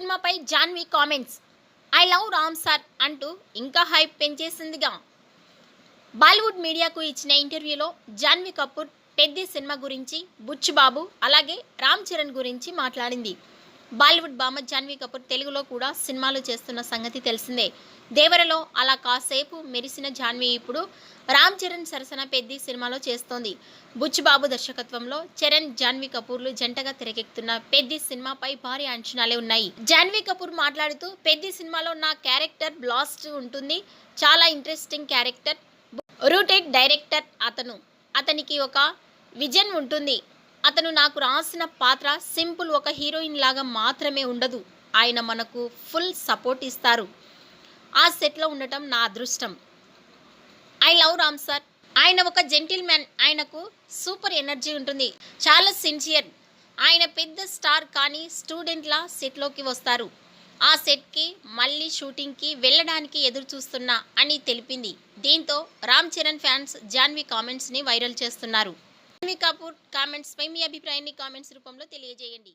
సినిమాపై Janhvi comments. I love Ram sir అంటూ ఇంకా హైప్ పెంచేసిందిగా. బాలీవుడ్ మీడియాకు ఇచ్చిన ఇంటర్వ్యూలో జాన్వీ కపూర్ పెద్ది సినిమా గురించి, బుచ్చిబాబు అలాగే రామ్ చరణ్ గురించి మాట్లాడింది. బాలీవుడ్ భామ జాన్వీ కపూర్ తెలుగులో కూడా సినిమాలు చేస్తున్న సంగతి తెలిసిందే. దేవరలో అలా కాసేపు మెరిసిన జాన్వీ ఇప్పుడు రామ్ చరణ్ సరసన పెద్ది సినిమాలో చేస్తోంది. బుచ్చిబాబు దర్శకత్వంలో చరణ్, జాన్వీ కపూర్లు జంటగా తెరకెక్కుతున్న పెద్ది సినిమాపై భారీ అంచనాలే ఉన్నాయి. జాన్వీ కపూర్ మాట్లాడుతూ, పెద్ది సినిమాలో నా క్యారెక్టర్ బ్లాస్ట్ ఉంటుంది. చాలా ఇంట్రెస్టింగ్ క్యారెక్టర్. రూటెడ్ డైరెక్టర్ అతనికి ఒక విజన్ ఉంటుంది. అతను నాకు రాసిన పాత్ర సింపుల్ ఒక హీరోయిన్ లాగా మాత్రమే ఉండదు. ఆయన మనకు ఫుల్ సపోర్ట్ ఇస్తారు. ఆ సెట్లో ఉండటం నా అదృష్టం. I love Ram sir. ఆయన ఒక జెంటిల్ మ్యాన్. ఆయనకు సూపర్ ఎనర్జీ ఉంటుంది. చాలా సిన్సియర్. ఆయన పెద్ద స్టార్ కానీ స్టూడెంట్లా సెట్లోకి వస్తారు. ఆ సెట్కి మళ్ళీ షూటింగ్కి వెళ్ళడానికి ఎదురు చూస్తున్నా అని తెలిపింది. దీంతో రామ్ చరణ్ ఫ్యాన్స్ జాన్వీ కామెంట్స్ని వైరల్ చేస్తున్నారు. జాన్వీ కపూర్ కామెంట్స్పై మీ అభిప్రాయాన్ని కామెంట్స్ రూపంలో తెలియజేయండి.